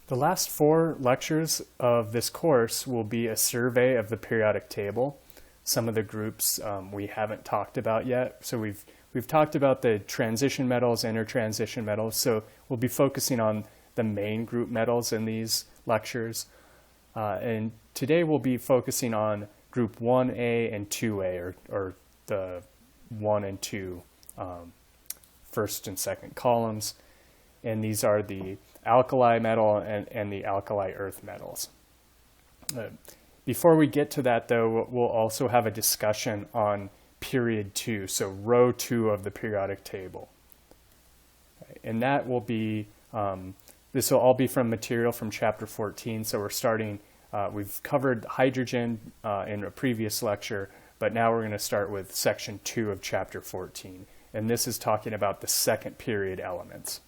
The last 4 lectures of this course will be a survey of the periodic table. Some of the groups we haven't talked about yet. So we've talked about the transition metals, intertransition metals. So we'll be focusing on the main group metals in these lectures. And today we'll be focusing on group 1A and 2A, or the 1 and 2 first and second columns. And these are the alkali metal and the alkali earth metals. Before we get to that, though, we'll also have a discussion on period 2, so row 2 of the periodic table. And that will be, this will all be from material from chapter 14, so we're starting, we've covered hydrogen in a previous lecture, but now we're going to start with section 2 of chapter 14. And this is talking about the second period elements.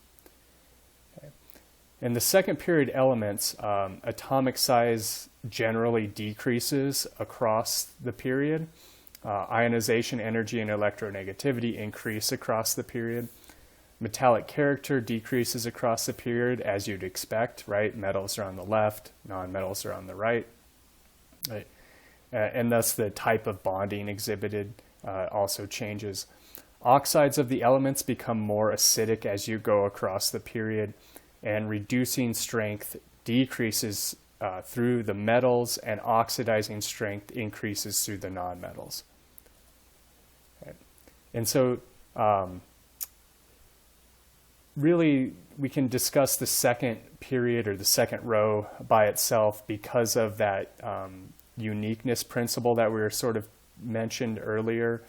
In the second period elements, atomic size generally decreases across the period. Ionization energy and electronegativity increase across the period. Metallic character decreases across the period, as you'd expect, right? Metals are on the left, nonmetals are on the right. Right? And thus the type of bonding exhibited also changes. Oxides of the elements become more acidic as you go across the period, and reducing strength decreases through the metals, and oxidizing strength increases through the nonmetals. Okay. And so really we can discuss the second period or the second row by itself because of that uniqueness principle that we were sort of mentioned earlier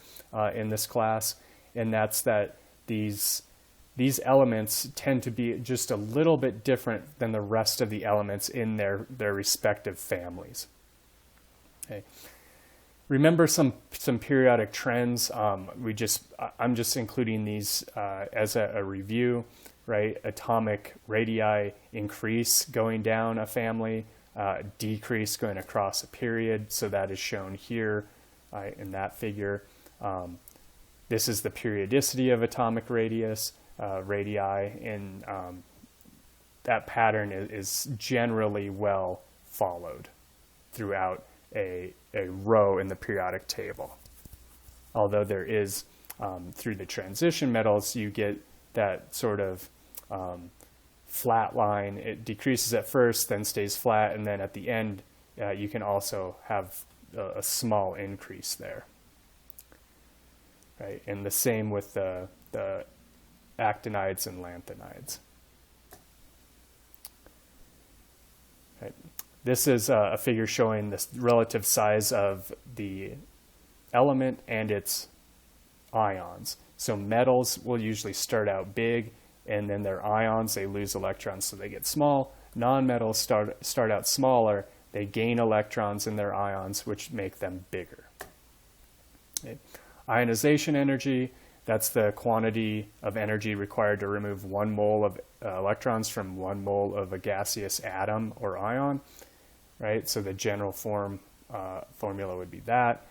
in this class, and that's that these elements tend to be just a little bit different than the rest of the elements in their respective families. Okay. Remember some periodic trends. I'm just including these as a review, right? Atomic radii increase going down a family, decrease going across a period. So that is shown here in that figure. This is the periodicity of atomic radius. Radii, and that pattern is generally well followed throughout a row in the periodic table. Although there is, through the transition metals, you get that sort of flat line. It decreases at first, then stays flat, and then at the end you can also have a small increase there. Right? And the same with the actinides and lanthanides. Right. This is a figure showing the relative size of the element and its ions. So metals will usually start out big, and then their ions, they lose electrons, so they get small. Nonmetals start out smaller, they gain electrons in their ions, which make them bigger. Okay. Ionization energy, that's the quantity of energy required to remove 1 mole of electrons from 1 mole of a gaseous atom or ion, right? So the general formula would be that.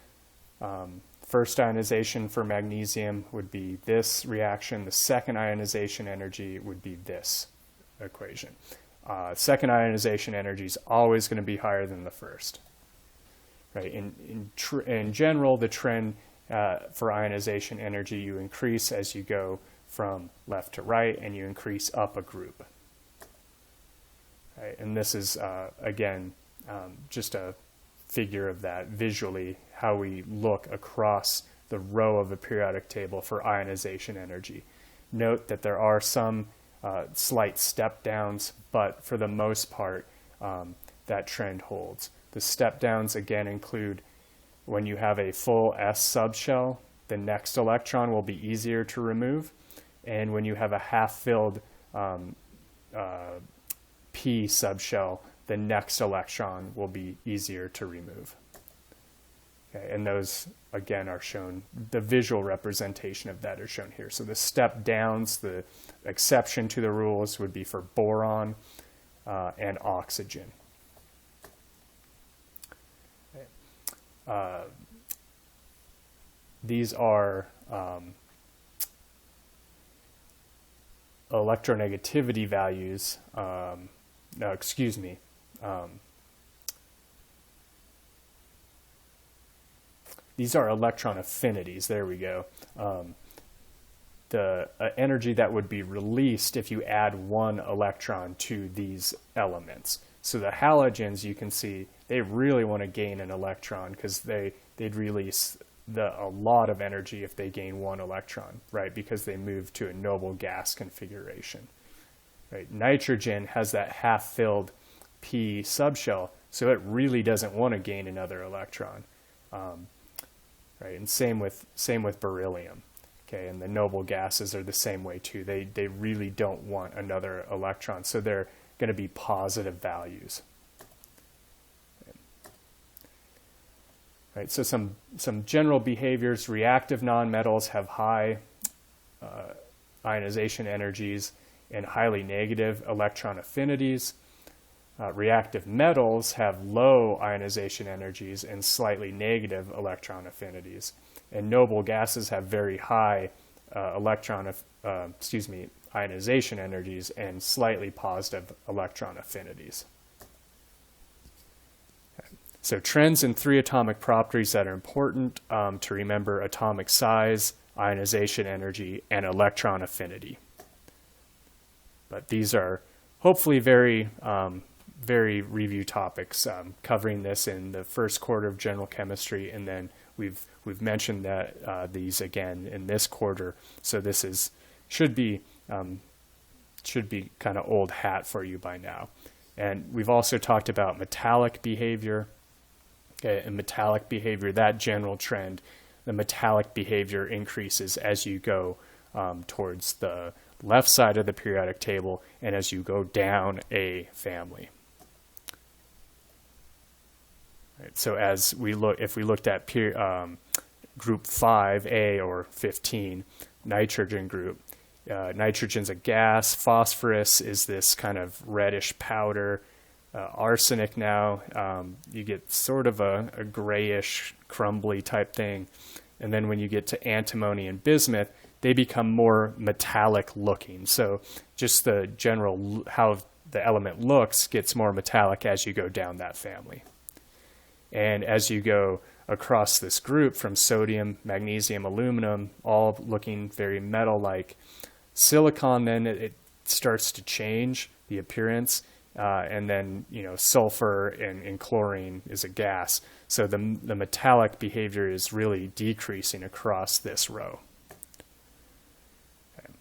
First ionization for magnesium would be this reaction. The second ionization energy would be this equation. Second ionization energy is always going to be higher than the first, right? In general, the trend for ionization energy, you increase as you go from left to right, and you increase up a group. Right? And this is, again, just a figure of that visually, how we look across the row of a periodic table for ionization energy. Note that there are some slight step downs, but for the most part, that trend holds. The step downs, again, include when you have a full S subshell, the next electron will be easier to remove. And when you have a half-filled P subshell, the next electron will be easier to remove. Okay, and those, again, are shown, the visual representation of that is shown here. So the step downs, the exception to the rules would be for boron and oxygen. These are electronegativity values no, excuse me. These are electron affinities. There we go. The energy that would be released if you add one electron to these elements. So the halogens, you can see, they really want to gain an electron because they'd release a lot of energy if they gain one electron, right? Because they move to a noble gas configuration, right? Nitrogen has that half-filled p subshell, so it really doesn't want to gain another electron, right? And same with beryllium. Okay, and the noble gases are the same way too. They really don't want another electron, so they're going to be positive values. Right, so some general behaviors. Reactive nonmetals have high ionization energies and highly negative electron affinities. Reactive metals have low ionization energies and slightly negative electron affinities. And noble gases have very high ionization energies and slightly positive electron affinities. Okay. So trends in 3 atomic properties that are important to remember: atomic size, ionization energy, and electron affinity. But these are hopefully very review topics, covering this in the first quarter of general chemistry, and then we've mentioned that these again in this quarter. So this should be kind of old hat for you by now. And we've also talked about metallic behavior. Okay, and metallic behavior, that general trend, the metallic behavior increases as you go towards the left side of the periodic table and as you go down a family. Right, so as we look, if we looked at group 5A or 15, nitrogen group, nitrogen's a gas, phosphorus is this kind of reddish powder, arsenic now, you get sort of a grayish, crumbly type thing, and then when you get to antimony and bismuth, they become more metallic looking. So just the general, how the element looks gets more metallic as you go down that family. And as you go across this group from sodium, magnesium, aluminum, all looking very metal-like, silicon, then it starts to change the appearance, and then sulfur and chlorine is a gas. So the metallic behavior is really decreasing across this row. Okay.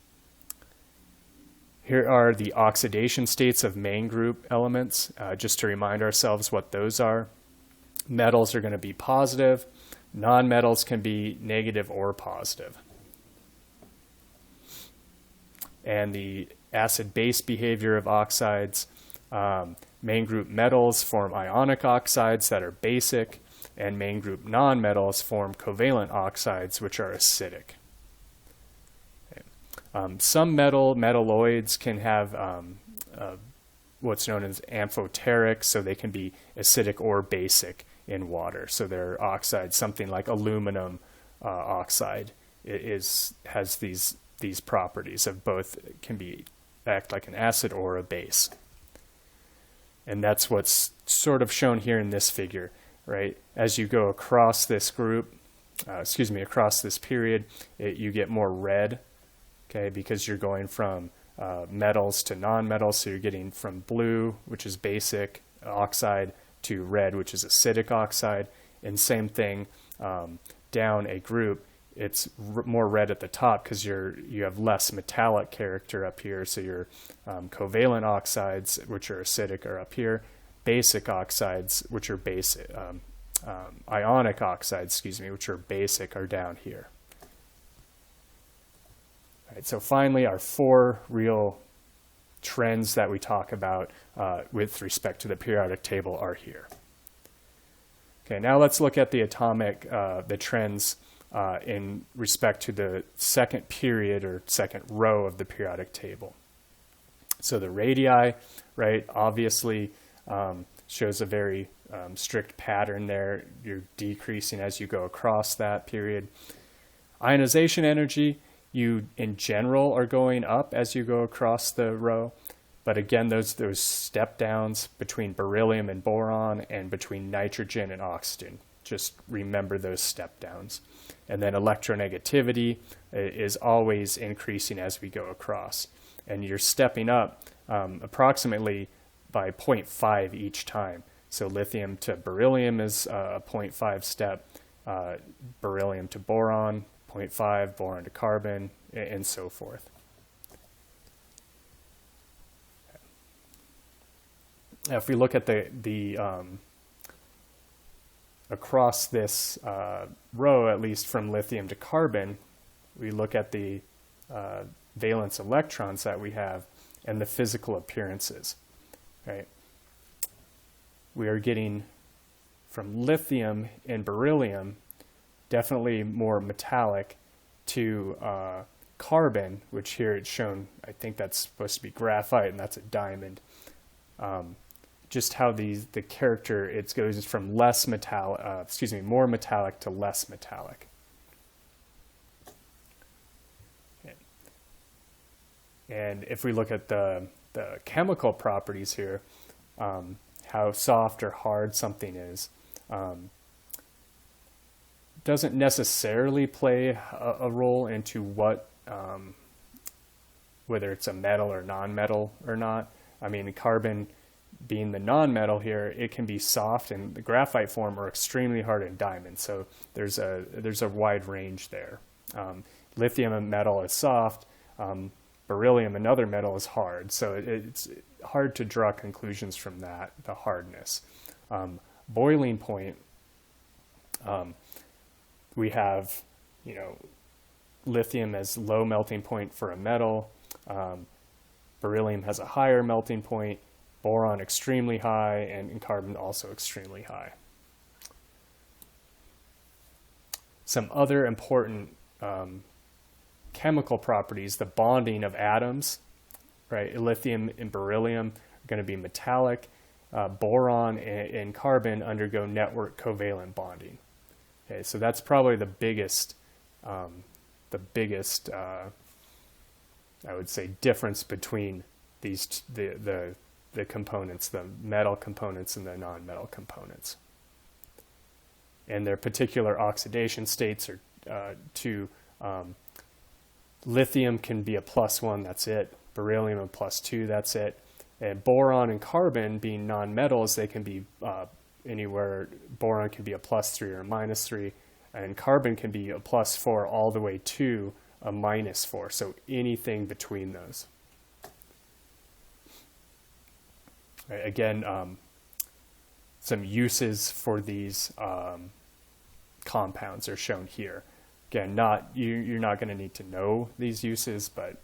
Here are the oxidation states of main group elements, just to remind ourselves what those are. Metals are going to be positive. Nonmetals can be negative or positive. And the acid-base behavior of oxides, main group metals form ionic oxides that are basic, and main group nonmetals form covalent oxides, which are acidic. Okay. Some metalloids can have what's known as amphoteric, so they can be acidic or basic in water. So they're oxides, something like aluminum oxide has these properties of both, can act like an acid or a base. And that's what's sort of shown here in this figure, right? As you go across this group, across this period, you get more red, okay, because you're going from metals to nonmetals, so you're getting from blue, which is basic oxide, to red, which is acidic oxide. And same thing down a group, it's more red at the top because you have less metallic character up here. So your covalent oxides, which are acidic, are up here. Basic oxides, which are basic, ionic oxides, which are basic, are down here. All right, so finally, our 4 real trends that we talk about with respect to the periodic table are here. Okay, now let's look at the the trends in respect to the second period or second row of the periodic table. So the radii, right, obviously shows a very strict pattern there. You're decreasing as you go across that period. Ionization energy, you in general are going up as you go across the row. But again, those step downs between beryllium and boron and between nitrogen and oxygen. Just remember those step downs. And then electronegativity is always increasing as we go across. And you're stepping up approximately by 0.5 each time. So lithium to beryllium is a 0.5 step, beryllium to boron, 0.5, boron to carbon, and so forth. Now, if we look at the across this row, at least from lithium to carbon, we look at the valence electrons that we have and the physical appearances, right? We are getting from lithium and beryllium definitely more metallic to carbon, which here it's shown, I think that's supposed to be graphite and that's a diamond. Just how the character, it goes from less metallic, more metallic to less metallic. Okay. And if we look at the chemical properties here, how soft or hard something is, doesn't necessarily play a role into what, whether it's a metal or non-metal or not. I mean, carbon being the non-metal here, it can be soft in the graphite form or extremely hard in diamond. So there's a wide range there. Lithium, a metal, is soft. Beryllium, another metal, is hard. So it's hard to draw conclusions from that, the hardness. Boiling point, we have, lithium as low melting point for a metal. Beryllium has a higher melting point. Boron extremely high, and carbon also extremely high. Some other important chemical properties, the bonding of atoms, right? Lithium and beryllium are going to be metallic. Boron and carbon undergo network covalent bonding. Okay, so that's probably the biggest, I would say, difference between these the components, the metal components and the non-metal components. And their particular oxidation states are lithium can be a +1, that's it. Beryllium a +2, that's it. And boron and carbon, being non-metals, they can be anywhere. Boron can be a +3 or a -3, and carbon can be a +4 all the way to a -4. So anything between those. Right, again, some uses for these compounds are shown here. Again, you're not going to need to know these uses, but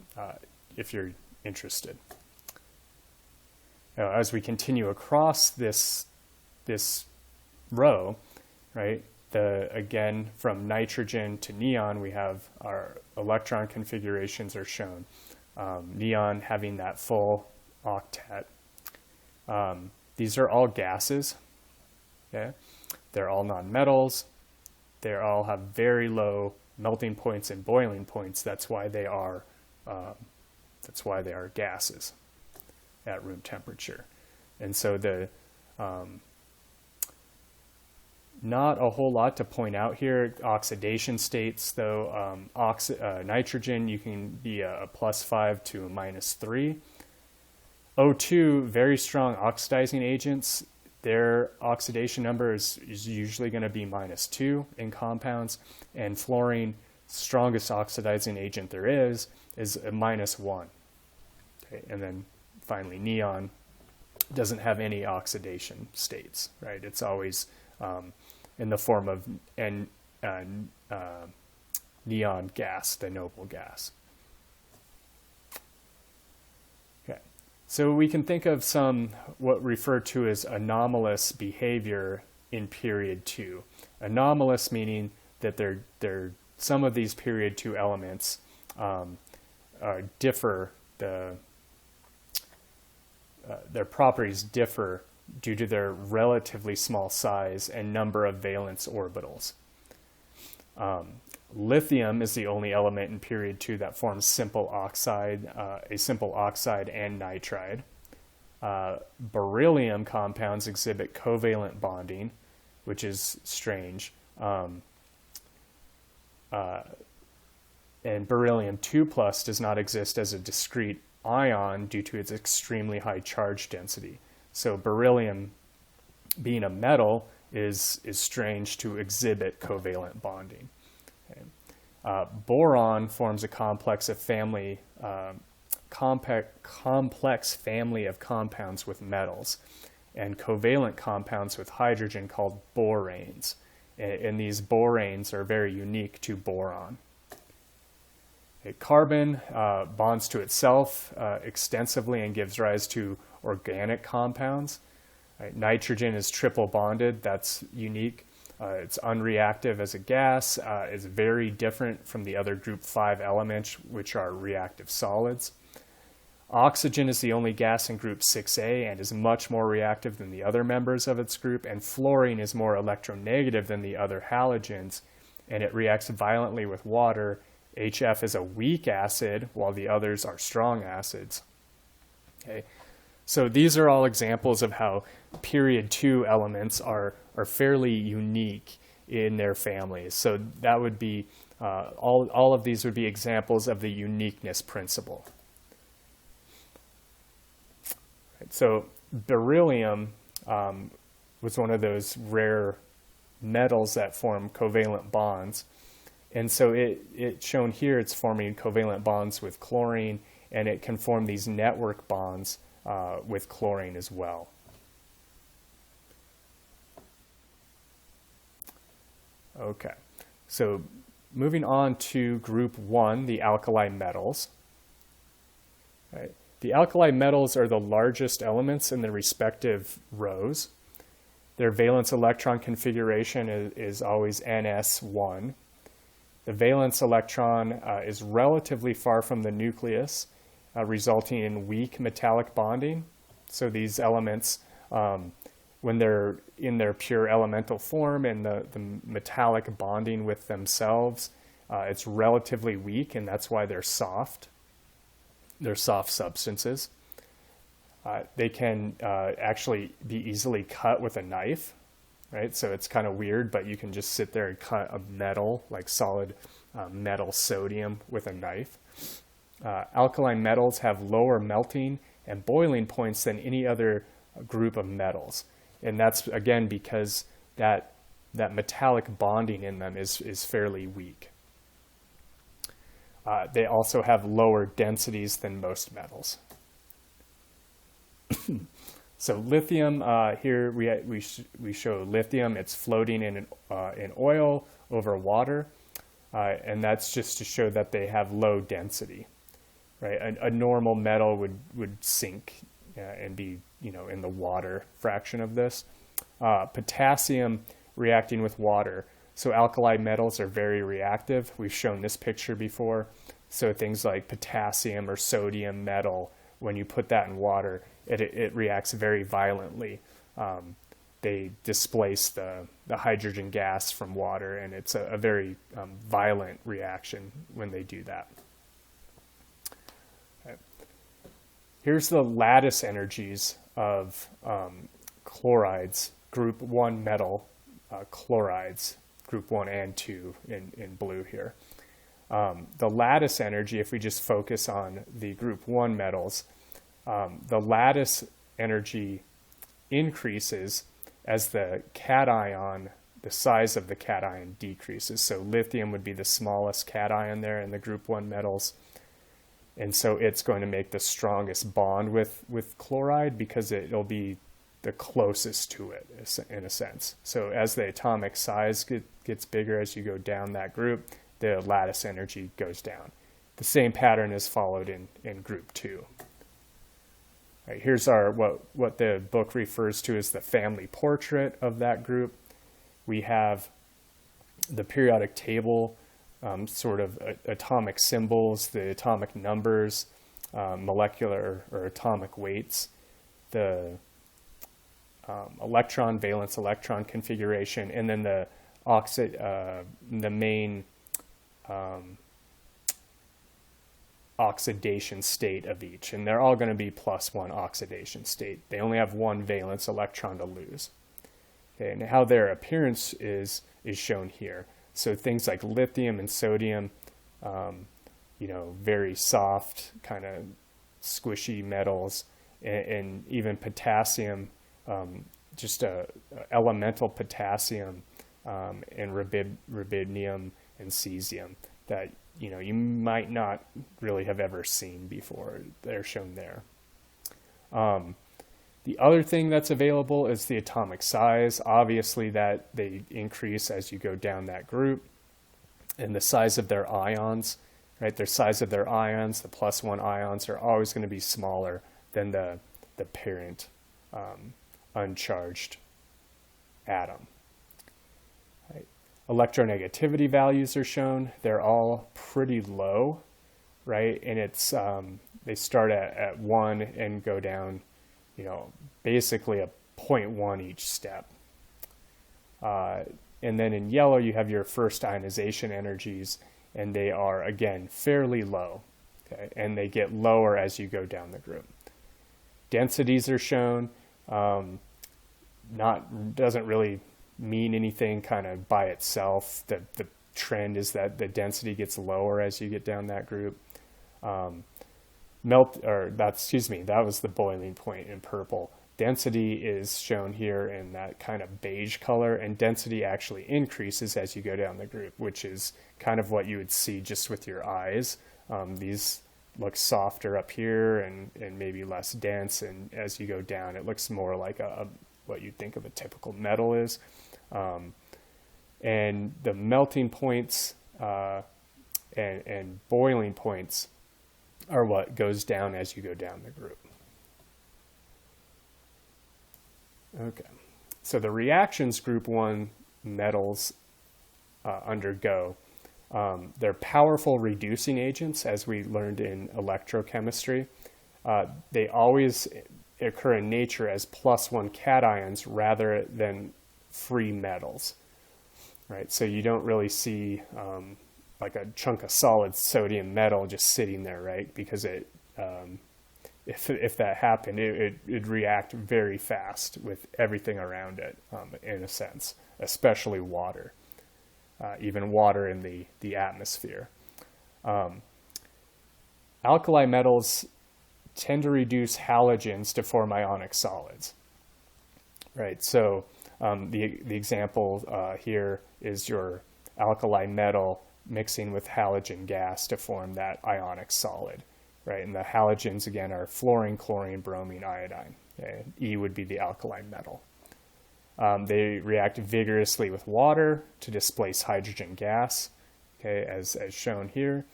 if you're interested. Now, as we continue across this row, right? Again, from nitrogen to neon, we have our electron configurations are shown. Neon having that full octet. These are all gases. Okay? They're all nonmetals. They all have very low melting points and boiling points. That's why they are gases at room temperature. And so not a whole lot to point out here. Oxidation states, though, nitrogen, you can be a +5 to a -3. O2, very strong oxidizing agents. Their oxidation number is usually going to be -2 in compounds. And fluorine, strongest oxidizing agent there is a -1. Okay, and then finally neon doesn't have any oxidation states, right? It's always in the form of neon gas, the noble gas. Okay, so we can think of what referred to as anomalous behavior in period 2. Anomalous meaning that some of these period 2 elements differ. Their properties differ due to their relatively small size and number of valence orbitals. Lithium is the only element in period 2 that forms a simple oxide and nitride. Beryllium compounds exhibit covalent bonding, which is strange. And beryllium 2 plus does not exist as a discrete ion due to its extremely high charge density. So beryllium, being a metal, is strange to exhibit covalent bonding. Okay. Boron forms a complex family of compounds with metals, and covalent compounds with hydrogen called boranes. And these boranes are very unique to boron. Carbon bonds to itself extensively and gives rise to organic compounds. Nitrogen is triple bonded. That's unique. It's unreactive as a gas. It's very different from the other group 5 elements, which are reactive solids. Oxygen is the only gas in group 6A and is much more reactive than the other members of its group. And fluorine is more electronegative than the other halogens, and it reacts violently with water. HF is a weak acid, while the others are strong acids. Okay. So these are all examples of how period 2 elements are fairly unique in their families. So that would be, all of these would be examples of the uniqueness principle. Right. So beryllium was one of those rare metals that form covalent bonds. And so it's shown here, it's forming covalent bonds with chlorine, and it can form these network bonds with chlorine as well. Okay, so moving on to group 1, the alkali metals. Right. The alkali metals are the largest elements in the respective rows. Their valence electron configuration is always ns1. The valence electron is relatively far from the nucleus, resulting in weak metallic bonding. So these elements, when they're in their pure elemental form and the metallic bonding with themselves, it's relatively weak, and that's why they're soft. They're soft substances. They can actually be easily cut with a knife. Right, so it's kind of weird, but you can just sit there and cut a metal, like solid metal sodium, with a knife. Alkaline metals have lower melting and boiling points than any other group of metals, and that's again because that metallic bonding in them is fairly weak. They also have lower densities than most metals. So lithium, here we show lithium. It's floating in oil over water, and that's just to show that they have low density. Right, a normal metal would sink and be in the water fraction of this. Potassium reacting with water. So alkali metals are very reactive. We've shown this picture before. So things like potassium or sodium metal, when you put that in water, it reacts very violently. They displace the hydrogen gas from water, and it's a very violent reaction when they do that. Okay. Here's the lattice energies of chlorides, group 1 metal chlorides, group 1 and 2 in blue here. The lattice energy, if we just focus on the group 1 metals, the lattice energy increases as the cation, the size of the cation decreases. So lithium would be the smallest cation there in the group 1 metals. And so it's going to make the strongest bond with chloride because it'll be the closest to it in a sense. So as the atomic size gets bigger as you go down that group, the lattice energy goes down. The same pattern is followed in group 2. Right, here's our what the book refers to as the family portrait of that group. We have the periodic table, sort of atomic symbols, the atomic numbers, molecular or atomic weights, the electron, valence electron configuration, and then the main oxidation state of each, and they're all going to be +1 oxidation state. They only have one valence electron to lose. Okay, and how their appearance is shown here. So things like lithium and sodium, very soft, kind of squishy metals, and even potassium, just elemental potassium, and rubidium and cesium that you might not really have ever seen before. They're shown there. The other thing that's available is the atomic size. Obviously that they increase as you go down that group, and the size of their ions, right? Their size of their ions, the +1 ions, are always going to be smaller than the parent uncharged atom. Right. Electronegativity values are shown. They're all pretty low, right? And it's they start at 1 and go down, basically a 0.1 each step. And then in yellow, you have your first ionization energies, and they are, again, fairly low. Okay? And they get lower as you go down the group. Densities are shown. Doesn't really mean anything kind of by itself. The trend is that the density gets lower as you get down that group. That was the boiling point in purple. Density is shown here in that kind of beige color, and density actually increases as you go down the group, which is kind of what you would see just with your eyes. These look softer up here and maybe less dense, and as you go down, it looks more like what you'd think of a typical metal is. And the melting points and boiling points are what goes down as you go down the group. Okay, so the reactions group 1 metals undergo, they're powerful reducing agents, as we learned in electrochemistry. They always occur in nature as +1 cations rather than free metals, right? So you don't really see like a chunk of solid sodium metal just sitting there, right? Because if that happened, it'd react very fast with everything around it, in a sense, especially water, even water in the atmosphere. Alkali metals tend to reduce halogens to form ionic solids, right? So the example here is your alkali metal mixing with halogen gas to form that ionic solid. Right, and the halogens, again, are fluorine, chlorine, bromine, iodine. Okay? E would be the alkali metal. They react vigorously with water to displace hydrogen gas, okay, as shown here.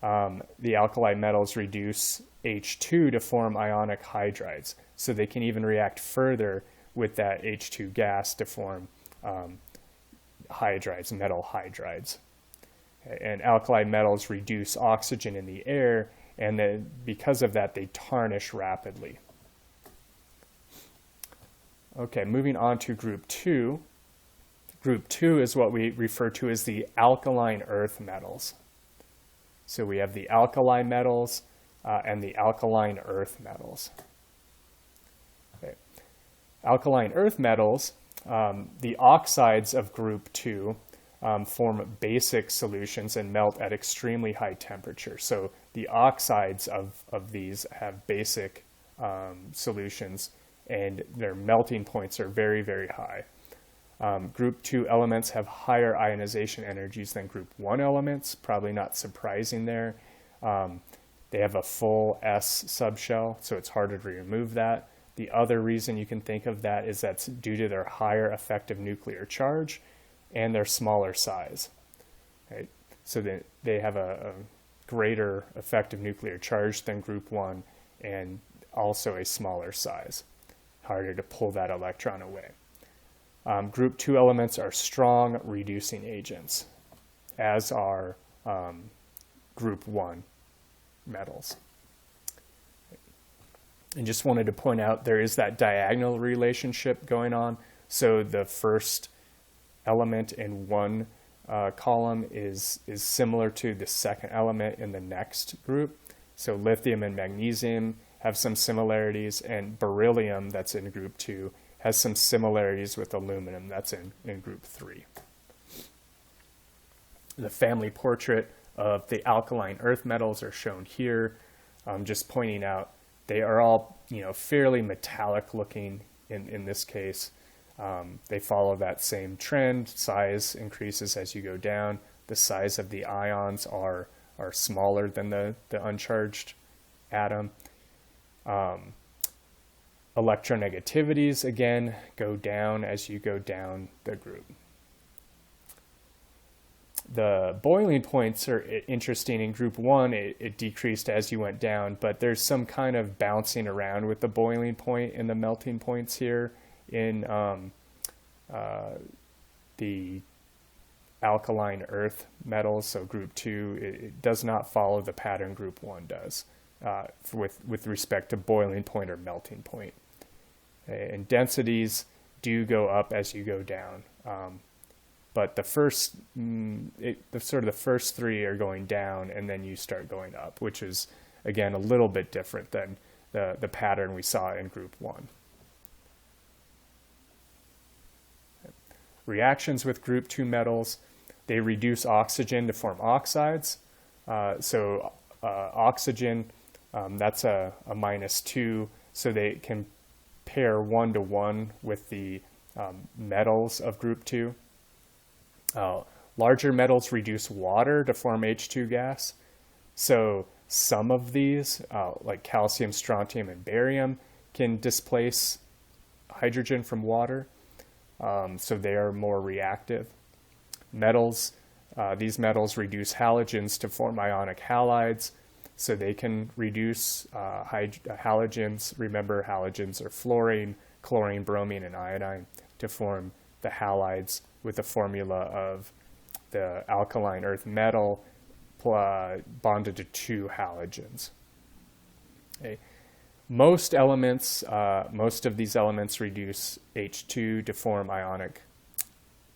The alkali metals reduce H2 to form ionic hydrides, so they can even react further with that H2 gas to form hydrides, metal hydrides. Okay? And alkali metals reduce oxygen in the air, and then because of that, they tarnish rapidly. Okay, moving on to group 2. Group 2 is what we refer to as the alkaline earth metals. So we have the alkali metals and the alkaline earth metals. Okay. Alkaline earth metals, the oxides of group 2, form basic solutions and melt at extremely high temperature. So the oxides of these have basic solutions, and their melting points are very, very high. Group 2 elements have higher ionization energies than group 1 elements, probably not surprising there. They have a full S subshell, so it's harder to remove that. The other reason you can think of that is that's due to their higher effective nuclear charge and their smaller size. Right? So they have a greater effective nuclear charge than group 1 and also a smaller size. Harder to pull that electron away. Group 2 elements are strong reducing agents, as are group 1 metals. And just wanted to point out there is that diagonal relationship going on. So the first element in one column is similar to the second element in the next group. So lithium and magnesium have some similarities, and beryllium, that's in group 2, has some similarities with aluminum, that's in group 3. The family portrait of the alkaline earth metals are shown here. Just pointing out they are all, fairly metallic looking in this case. They follow that same trend. Size increases as you go down. The size of the ions are smaller than the uncharged atom. Electronegativities, again, go down as you go down the group. The boiling points are interesting. In group 1, it decreased as you went down, but there's some kind of bouncing around with the boiling point and the melting points here in the alkaline earth metals. So group 2, it does not follow the pattern group 1 does with respect to boiling point or melting point. And densities do go up as you go down. But the first, the first 3 are going down, and then you start going up, which is, again, a little bit different than the pattern we saw in group 1. Reactions with group 2 metals, they reduce oxygen to form oxides. Oxygen, that's a -2, so they can pair 1-to-1 with the metals of group 2. Larger metals reduce water to form H2 gas. So some of these, like calcium, strontium, and barium, can displace hydrogen from water. So they are more reactive. Metals, these metals reduce halogens to form ionic halides. So they can reduce halogens. Remember, halogens are fluorine, chlorine, bromine, and iodine to form the halides with the formula of the alkaline earth metal bonded to 2 halogens. Okay. Most of these elements reduce H2 to form ionic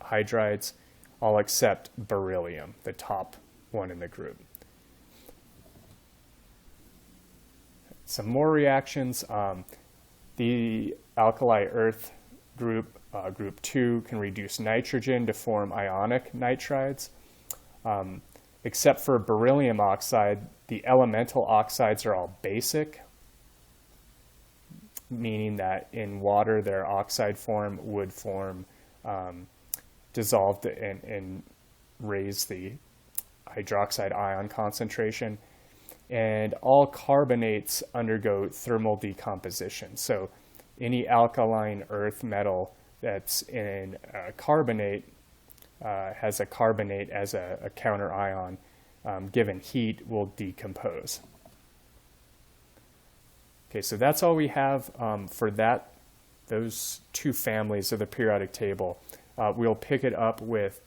hydrides, all except beryllium, the top one in the group. Some more reactions. The alkali earth group, group 2, can reduce nitrogen to form ionic nitrides. Except for beryllium oxide, the elemental oxides are all basic, meaning that in water their oxide form would form dissolved and raise the hydroxide ion concentration. And all carbonates undergo thermal decomposition. So any alkaline earth metal that's in a carbonate has a carbonate as a counter ion. Given heat, will decompose. Okay, so that's all we have for those 2 families of the periodic table. We'll pick it up with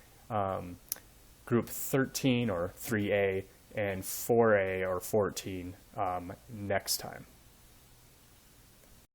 group 13 or 3A and 4A or 14 next time.